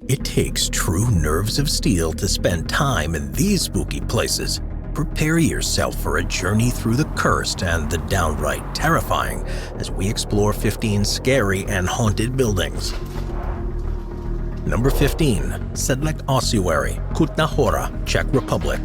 It takes true nerves of steel to spend time in these spooky places. Prepare yourself for a journey through the cursed and the downright terrifying as we explore 15 scary and haunted buildings. Number 15. Sedlec Ossuary, Hunedoara, Czech Republic.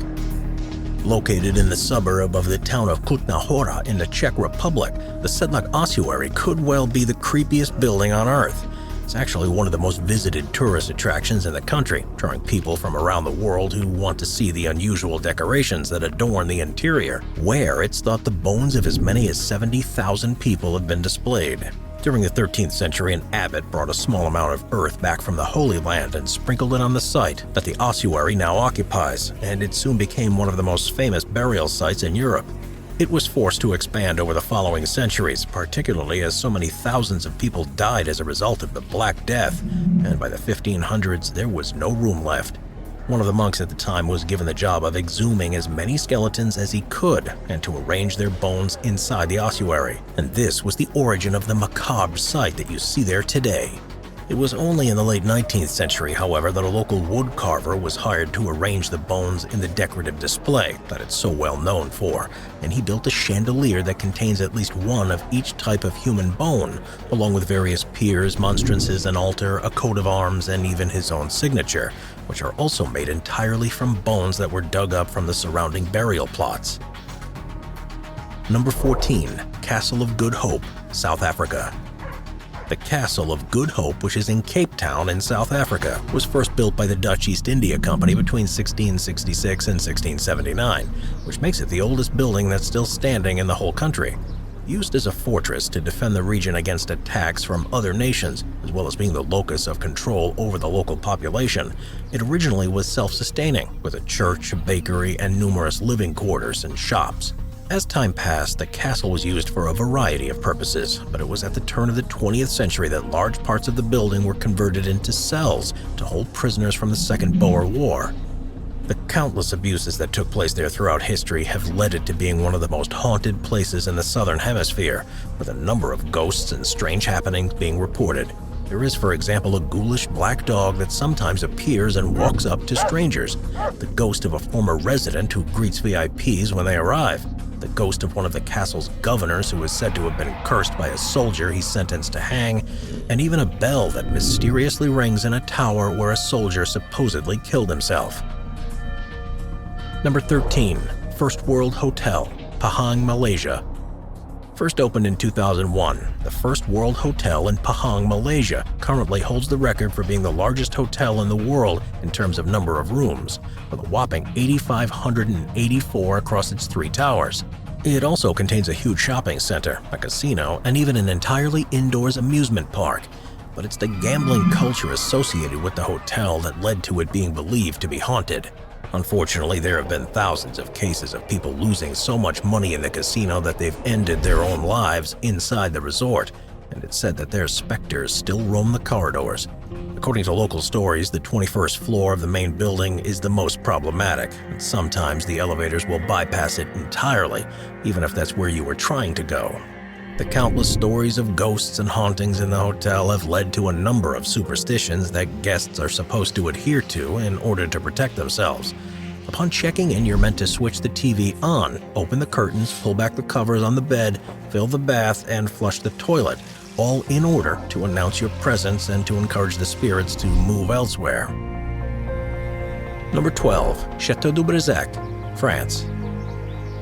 Located in the suburb of the town of Hunedoara in the Czech Republic, the Sedlec Ossuary could well be the creepiest building on Earth. It's actually one of the most visited tourist attractions in the country, drawing people from around the world who want to see the unusual decorations that adorn the interior, where it's thought the bones of as many as 70,000 people have been displayed. During the 13th century, an abbot brought a small amount of earth back from the Holy Land and sprinkled it on the site that the ossuary now occupies, and it soon became one of the most famous burial sites in Europe. It was forced to expand over the following centuries, particularly as so many thousands of people died as a result of the Black Death, and by the 1500s there was no room left. One of the monks at the time was given the job of exhuming as many skeletons as he could and to arrange their bones inside the ossuary, and this was the origin of the macabre site that you see there today. It was only in the late 19th century, however, that a local wood carver was hired to arrange the bones in the decorative display that it's so well known for, and he built a chandelier that contains at least one of each type of human bone, along with various piers, monstrances, an altar, a coat of arms, and even his own signature, which are also made entirely from bones that were dug up from the surrounding burial plots. Number 14. Castle of Good Hope, South Africa. The Castle of Good Hope, which is in Cape Town in South Africa, was first built by the Dutch East India Company between 1666 and 1679, which makes it the oldest building that's still standing in the whole country. Used as a fortress to defend the region against attacks from other nations, as well as being the locus of control over the local population, it originally was self-sustaining, with a church, a bakery, and numerous living quarters and shops. As time passed, the castle was used for a variety of purposes, but it was at the turn of the 20th century that large parts of the building were converted into cells to hold prisoners from the Second Boer War. The countless abuses that took place there throughout history have led it to being one of the most haunted places in the Southern Hemisphere, with a number of ghosts and strange happenings being reported. There is, for example, a ghoulish black dog that sometimes appears and walks up to strangers, the ghost of a former resident who greets VIPs when they arrive, the ghost of one of the castle's governors who is said to have been cursed by a soldier he sentenced to hang, and even a bell that mysteriously rings in a tower where a soldier supposedly killed himself. Number 13. First World Hotel, Pahang, Malaysia. First opened in 2001, the First World Hotel in Pahang, Malaysia currently holds the record for being the largest hotel in the world in terms of number of rooms, with a whopping 8,584 across its 3 towers. It also contains a huge shopping center, a casino, and even an entirely indoors amusement park. But it's the gambling culture associated with the hotel that led to it being believed to be haunted. Unfortunately, there have been thousands of cases of people losing so much money in the casino that they've ended their own lives inside the resort, and it's said that their specters still roam the corridors. According to local stories, the 21st floor of the main building is the most problematic, and sometimes the elevators will bypass it entirely, even if that's where you were trying to go. The countless stories of ghosts and hauntings in the hotel have led to a number of superstitions that guests are supposed to adhere to in order to protect themselves. Upon checking in, you're meant to switch the TV on, open the curtains, pull back the covers on the bed, fill the bath, and flush the toilet, all in order to announce your presence and to encourage the spirits to move elsewhere. Number 12. Château de Brézac, France.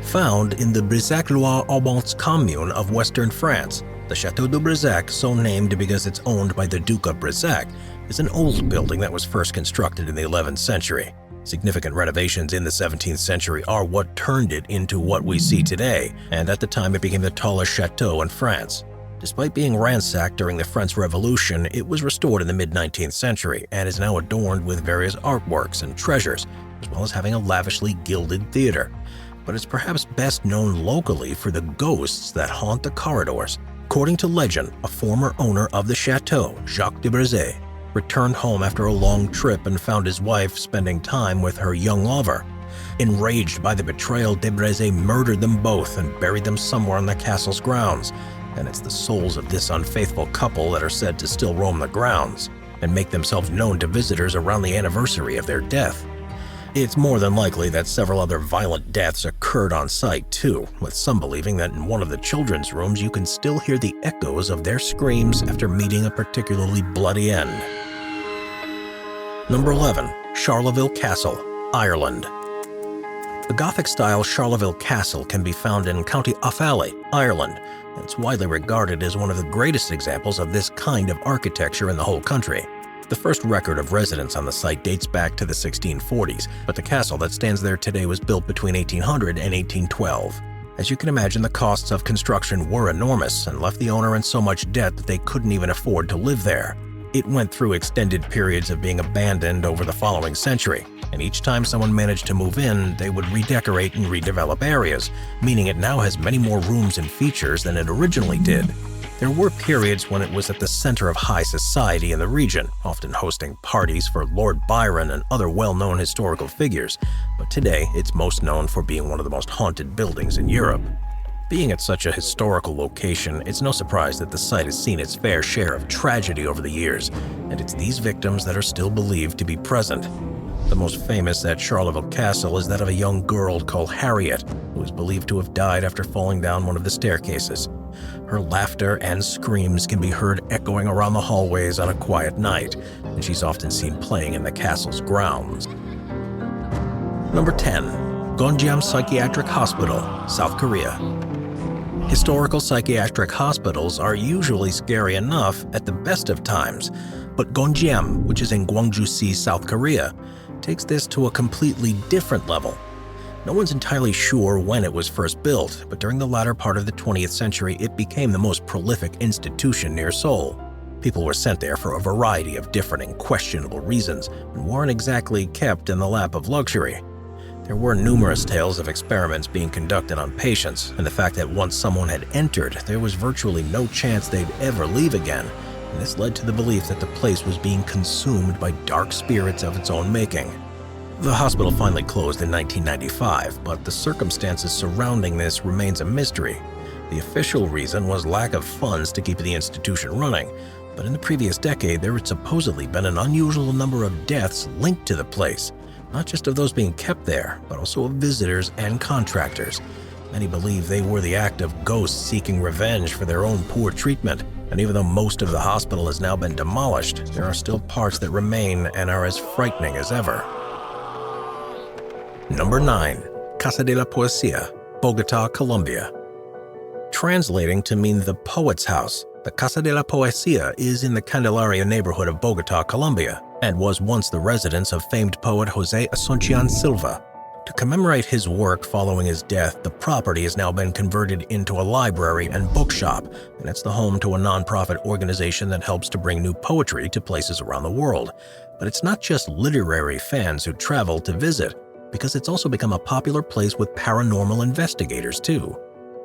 Found in the Brézac-Loire-Aubonne commune of western France, the Château de Brézac, so named because it's owned by the Duke of Brézac, is an old building that was first constructed in the 11th century. Significant renovations in the 17th century are what turned it into what we see today, and at the time it became the tallest chateau in France. Despite being ransacked during the French Revolution, it was restored in the mid-19th century and is now adorned with various artworks and treasures, as well as having a lavishly gilded theater. But it's perhaps best known locally for the ghosts that haunt the corridors. According to legend, a former owner of the chateau, Jacques de Brézé, returned home after a long trip and found his wife spending time with her young lover. Enraged by the betrayal, de Brézé murdered them both and buried them somewhere on the castle's grounds, and it's the souls of this unfaithful couple that are said to still roam the grounds. and make themselves known to visitors around the anniversary of their death. It's more than likely that several other violent deaths occurred on site too, with some believing that in one of the children's rooms you can still hear the echoes of their screams after meeting a particularly bloody end. Number 11. Charleville Castle, Ireland. The Gothic-style Charleville Castle can be found in County Offaly, Ireland, and it's widely regarded as one of the greatest examples of this kind of architecture in the whole country. The first record of residence on the site dates back to the 1640s, but the castle that stands there today was built between 1800 and 1812. As you can imagine, the costs of construction were enormous and left the owner in so much debt that they couldn't even afford to live there. It went through extended periods of being abandoned over the following century, and each time someone managed to move in, they would redecorate and redevelop areas, meaning it now has many more rooms and features than it originally did. There were periods when it was at the center of high society in the region, often hosting parties for Lord Byron and other well-known historical figures, but today it's most known for being one of the most haunted buildings in Europe. Being at such a historical location, it's no surprise that the site has seen its fair share of tragedy over the years, and it's these victims that are still believed to be present. The most famous at Charleville Castle is that of a young girl called Harriet, who is believed to have died after falling down one of the staircases. Her laughter and screams can be heard echoing around the hallways on a quiet night, and she's often seen playing in the castle's grounds. Number 10. Gonjiam Psychiatric Hospital, South Korea. Historical psychiatric hospitals are usually scary enough at the best of times, but Gonjiam, which is in Gwangju-si, South Korea, takes this to a completely different level. No one's entirely sure when it was first built, but during the latter part of the 20th century, it became the most prolific institution near Seoul. People were sent there for a variety of different and questionable reasons, and weren't exactly kept in the lap of luxury. There were numerous tales of experiments being conducted on patients, and the fact that once someone had entered, there was virtually no chance they'd ever leave again, and this led to the belief that the place was being consumed by dark spirits of its own making. The hospital finally closed in 1995, but the circumstances surrounding this remains a mystery. The official reason was lack of funds to keep the institution running, but in the previous decade there had supposedly been an unusual number of deaths linked to the place, not just of those being kept there, but also of visitors and contractors. Many believe they were the act of ghosts seeking revenge for their own poor treatment, and even though most of the hospital has now been demolished, there are still parts that remain and are as frightening as ever. Number 9. Casa de la Poesía, Bogotá, Colombia. Translating to mean the poet's house, the Casa de la Poesía is in the Candelaria neighborhood of Bogotá, Colombia, and was once the residence of famed poet José Asuncion Silva. To commemorate his work following his death, the property has now been converted into a library and bookshop, and it's the home to a nonprofit organization that helps to bring new poetry to places around the world. But it's not just literary fans who travel to visit, because it's also become a popular place with paranormal investigators too.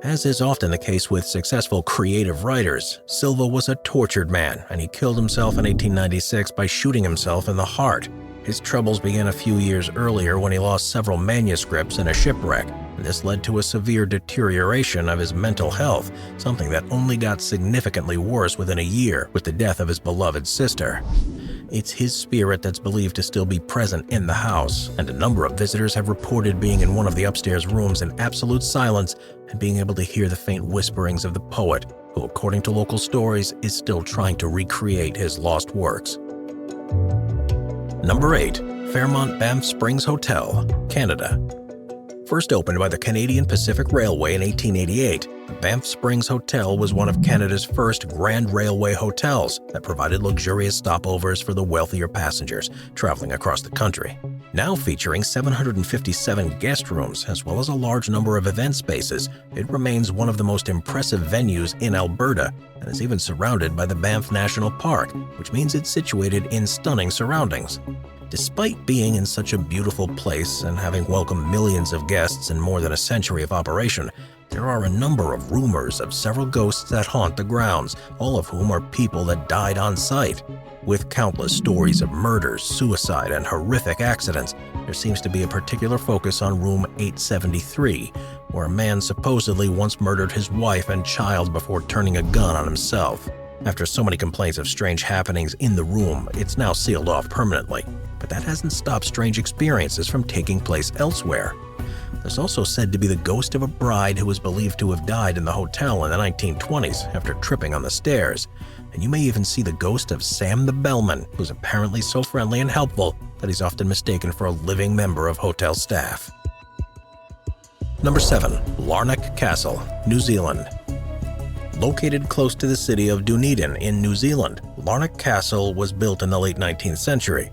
As is often the case with successful creative writers, Silva was a tortured man, and he killed himself in 1896 by shooting himself in the heart. His troubles began a few years earlier when he lost several manuscripts in a shipwreck, and this led to a severe deterioration of his mental health, something that only got significantly worse within a year with the death of his beloved sister. It's his spirit that's believed to still be present in the house, and a number of visitors have reported being in one of the upstairs rooms in absolute silence and being able to hear the faint whisperings of the poet, who, according to local stories, is still trying to recreate his lost works. Number 8. Fairmont Banff Springs Hotel, Canada. First opened by the Canadian Pacific Railway in 1888, the Banff Springs Hotel was one of Canada's first Grand Railway hotels that provided luxurious stopovers for the wealthier passengers traveling across the country. Now featuring 757 guest rooms as well as a large number of event spaces, it remains one of the most impressive venues in Alberta and is even surrounded by the Banff National Park, which means it's situated in stunning surroundings. Despite being in such a beautiful place and having welcomed millions of guests in more than a century of operation, there are a number of rumors of several ghosts that haunt the grounds, all of whom are people that died on site. With countless stories of murders, suicide, and horrific accidents, there seems to be a particular focus on room 873, where a man supposedly once murdered his wife and child before turning a gun on himself. After so many complaints of strange happenings in the room, it's now sealed off permanently. But that hasn't stopped strange experiences from taking place elsewhere. There's also said to be the ghost of a bride who was believed to have died in the hotel in the 1920s after tripping on the stairs. And you may even see the ghost of Sam the bellman, who's apparently so friendly and helpful that he's often mistaken for a living member of hotel staff. Number 7. Larnach Castle, New Zealand. Located close to the city of Dunedin in New Zealand, Larnach Castle was built in the late 19th century.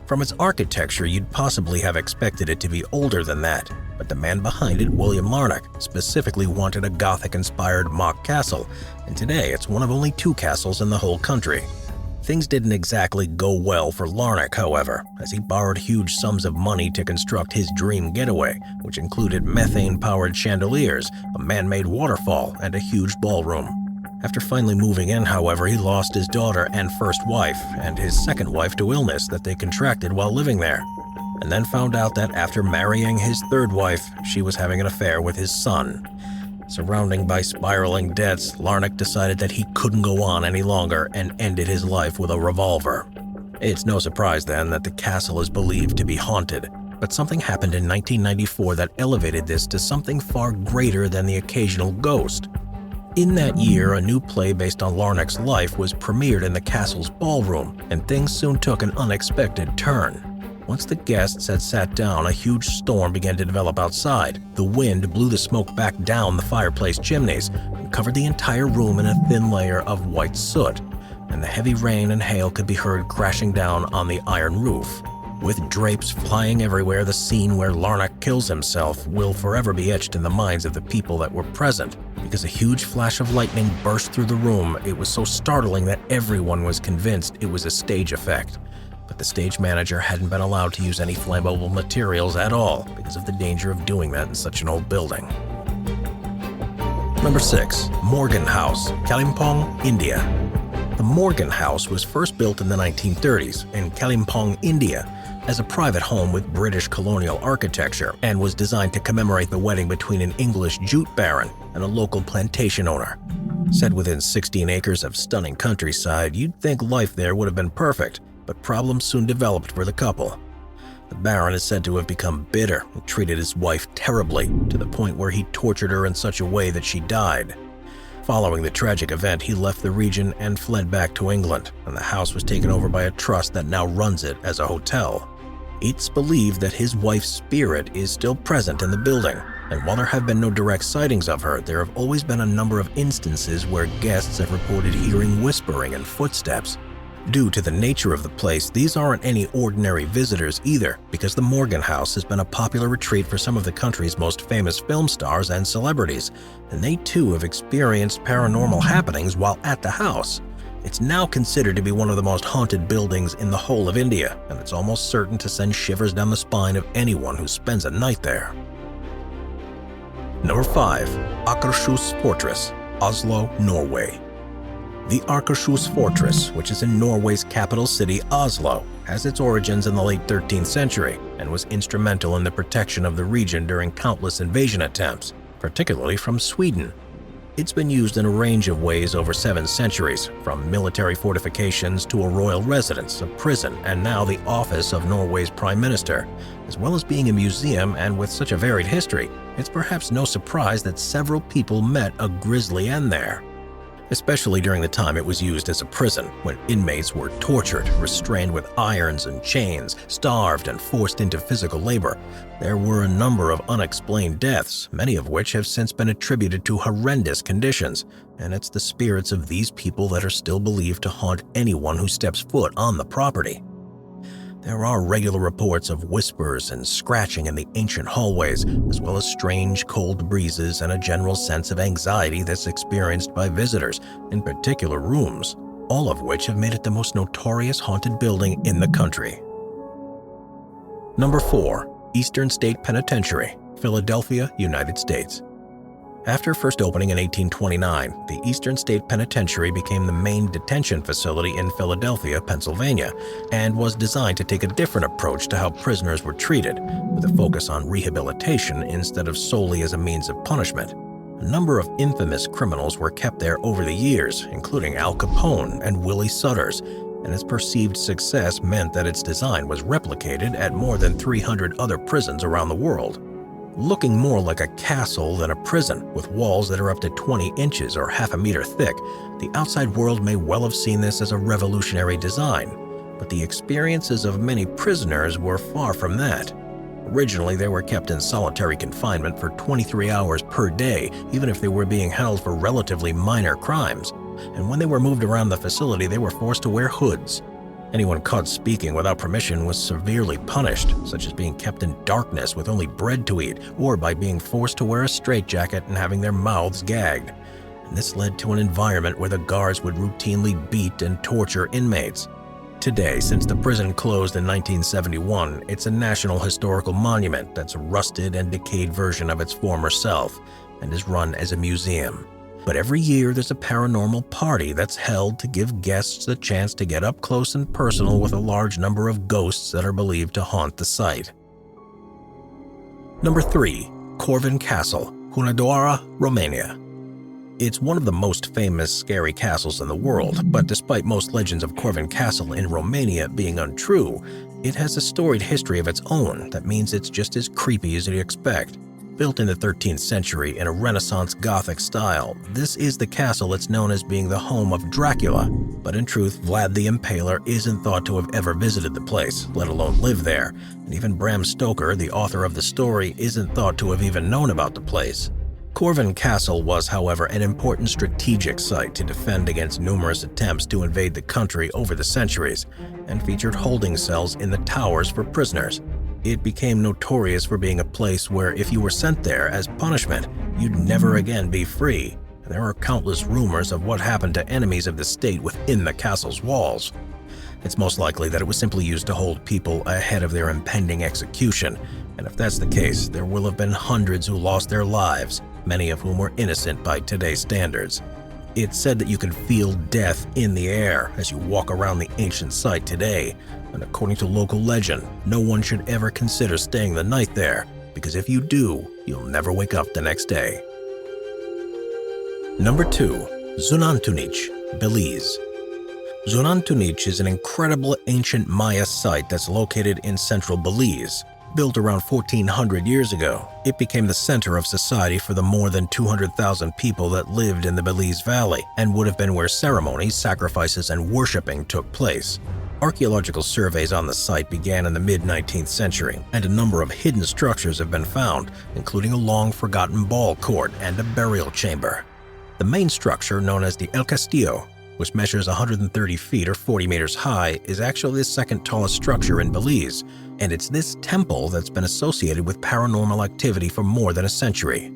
From its architecture, you'd possibly have expected it to be older than that, but the man behind it, William Larnach, specifically wanted a Gothic-inspired mock castle, and today it's one of only 2 castles in the whole country. Things didn't exactly go well for Larnach, however, as he borrowed huge sums of money to construct his dream getaway, which included methane-powered chandeliers, a man-made waterfall, and a huge ballroom. After finally moving in, however, he lost his daughter and first wife, and his second wife to illness that they contracted while living there, and then found out that after marrying his third wife, she was having an affair with his son. Surrounded by spiraling debts, Larnach decided that he couldn't go on any longer and ended his life with a revolver. It's no surprise then that the castle is believed to be haunted, but something happened in 1994 that elevated this to something far greater than the occasional ghost. In that year, a new play based on Larnach's life was premiered in the castle's ballroom, and things soon took an unexpected turn. Once the guests had sat down, a huge storm began to develop outside. The wind blew the smoke back down the fireplace chimneys and covered the entire room in a thin layer of white soot, and the heavy rain and hail could be heard crashing down on the iron roof. With drapes flying everywhere, the scene where Larnach kills himself will forever be etched in the minds of the people that were present, because a huge flash of lightning burst through the room. It was so startling that everyone was convinced it was a stage effect. But the stage manager hadn't been allowed to use any flammable materials at all because of the danger of doing that in such an old building. Number 6. Morgan House, Kalimpong, India. The Morgan House was first built in the 1930s in Kalimpong, India, as a private home with British colonial architecture, and was designed to commemorate the wedding between an English jute baron and a local plantation owner. Set within 16 acres of stunning countryside, you'd think life there would have been perfect, but problems soon developed for the couple. The baron is said to have become bitter and treated his wife terribly, to the point where he tortured her in such a way that she died. Following the tragic event, he left the region and fled back to England, and the house was taken over by a trust that now runs it as a hotel. It's believed that his wife's spirit is still present in the building, and while there have been no direct sightings of her, there have always been a number of instances where guests have reported hearing whispering and footsteps. Due to the nature of the place, these aren't any ordinary visitors either, because the Morgan House has been a popular retreat for some of the country's most famous film stars and celebrities, and they too have experienced paranormal happenings while at the house. It's now considered to be one of the most haunted buildings in the whole of India, and it's almost certain to send shivers down the spine of anyone who spends a night there. Number 5. Akershus Fortress, Oslo, Norway. The Akershus Fortress, which is in Norway's capital city, Oslo, has its origins in the late 13th century and was instrumental in the protection of the region during countless invasion attempts, particularly from Sweden. It's been used in a range of ways over 7 centuries, from military fortifications to a royal residence, a prison, and now the office of Norway's Prime Minister. As well as being a museum and with such a varied history, it's perhaps no surprise that several people met a grisly end there. Especially during the time it was used as a prison, when inmates were tortured, restrained with irons and chains, starved, and forced into physical labor. There were a number of unexplained deaths, many of which have since been attributed to horrendous conditions, and it's the spirits of these people that are still believed to haunt anyone who steps foot on the property. There are regular reports of whispers and scratching in the ancient hallways, as well as strange cold breezes and a general sense of anxiety that's experienced by visitors in particular rooms, all of which have made it the most notorious haunted building in the country. Number 4. Eastern State Penitentiary, Philadelphia, United States. After first opening in 1829, the Eastern State Penitentiary became the main detention facility in Philadelphia, Pennsylvania, and was designed to take a different approach to how prisoners were treated, with a focus on rehabilitation instead of solely as a means of punishment. A number of infamous criminals were kept there over the years, including Al Capone and Willie Sutters, and its perceived success meant that its design was replicated at more than 300 other prisons around the world. Looking more like a castle than a prison, with walls that are up to 20 inches or half a meter thick, the outside world may well have seen this as a revolutionary design, but the experiences of many prisoners were far from that. Originally, they were kept in solitary confinement for 23 hours per day, even if they were being held for relatively minor crimes. And when they were moved around the facility, they were forced to wear hoods. Anyone caught speaking without permission was severely punished, such as being kept in darkness with only bread to eat, or by being forced to wear a straitjacket and having their mouths gagged. And this led to an environment where the guards would routinely beat and torture inmates. Today, since the prison closed in 1971, it's a national historical monument that's a rusted and decayed version of its former self and is run as a museum. But every year there's a paranormal party that's held to give guests the chance to get up close and personal with a large number of ghosts that are believed to haunt the site. Number 3. Corvin Castle, Hunedoara, Romania. It's one of the most famous scary castles in the world, but despite most legends of Corvin Castle in Romania being untrue, it has a storied history of its own that means it's just as creepy as you'd expect. Built in the 13th century in a Renaissance Gothic style, this is the castle that's known as being the home of Dracula, but in truth, Vlad the Impaler isn't thought to have ever visited the place, let alone live there, and even Bram Stoker, the author of the story, isn't thought to have even known about the place. Corvin Castle was, however, an important strategic site to defend against numerous attempts to invade the country over the centuries, and featured holding cells in the towers for prisoners. It became notorious for being a place where if you were sent there as punishment, you'd never again be free. And there are countless rumors of what happened to enemies of the state within the castle's walls. It's most likely that it was simply used to hold people ahead of their impending execution, and if that's the case, there will have been hundreds who lost their lives, many of whom were innocent by today's standards. It's said that you can feel death in the air as you walk around the ancient site today, and according to local legend, no one should ever consider staying the night there, because if you do, you'll never wake up the next day. Number 2. Xunantunich Belize. Xunantunich is an incredible ancient Maya site that's located in central Belize. Built around 1400 years ago, it became the center of society for the more than 200,000 people that lived in the Belize Valley and would have been where ceremonies, sacrifices, and worshipping took place. Archaeological surveys on the site began in the mid-19th century, and a number of hidden structures have been found, including a long-forgotten ball court and a burial chamber. The main structure, known as the El Castillo, which measures 130 feet or 40 meters high, is actually the second tallest structure in Belize, and it's this temple that's been associated with paranormal activity for more than a century.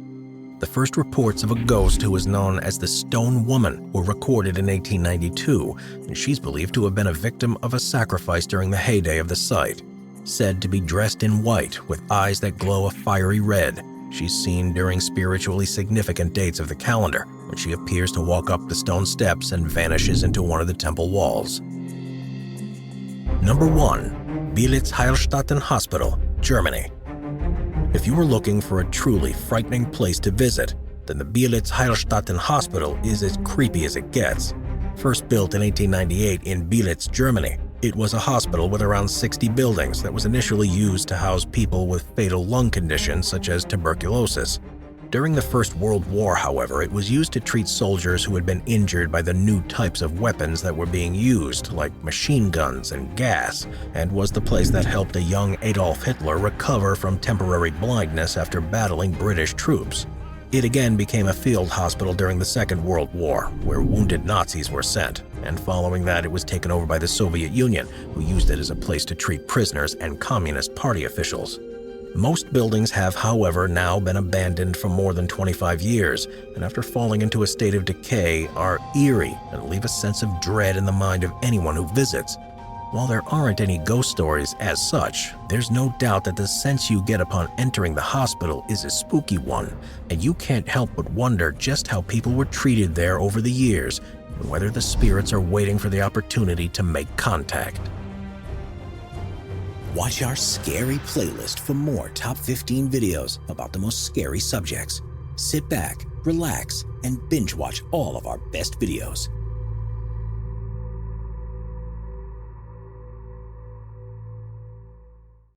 The first reports of a ghost who was known as the Stone Woman were recorded in 1892, and she's believed to have been a victim of a sacrifice during the heyday of the site. Said to be dressed in white with eyes that glow a fiery red, she's seen during spiritually significant dates of the calendar, when she appears to walk up the stone steps and vanishes into one of the temple walls. Number 1. Beelitz-Heilstätten Hospital, Germany. If you were looking for a truly frightening place to visit, then the Beelitz-Heilstätten Hospital is as creepy as it gets. First built in 1898 in Beelitz, Germany, it was a hospital with around 60 buildings that was initially used to house people with fatal lung conditions such as tuberculosis. During the First World War, however, it was used to treat soldiers who had been injured by the new types of weapons that were being used, like machine guns and gas, and was the place that helped a young Adolf Hitler recover from temporary blindness after battling British troops. It again became a field hospital during the Second World War, where wounded Nazis were sent, and following that it was taken over by the Soviet Union, who used it as a place to treat prisoners and Communist Party officials. Most buildings have, however, now been abandoned for more than 25 years, and after falling into a state of decay, are eerie and leave a sense of dread in the mind of anyone who visits. While there aren't any ghost stories as such, there's no doubt that the sense you get upon entering the hospital is a spooky one, and you can't help but wonder just how people were treated there over the years, and whether the spirits are waiting for the opportunity to make contact. Watch our scary playlist for more top 15 videos about the most scary subjects. Sit back, relax, and binge watch all of our best videos.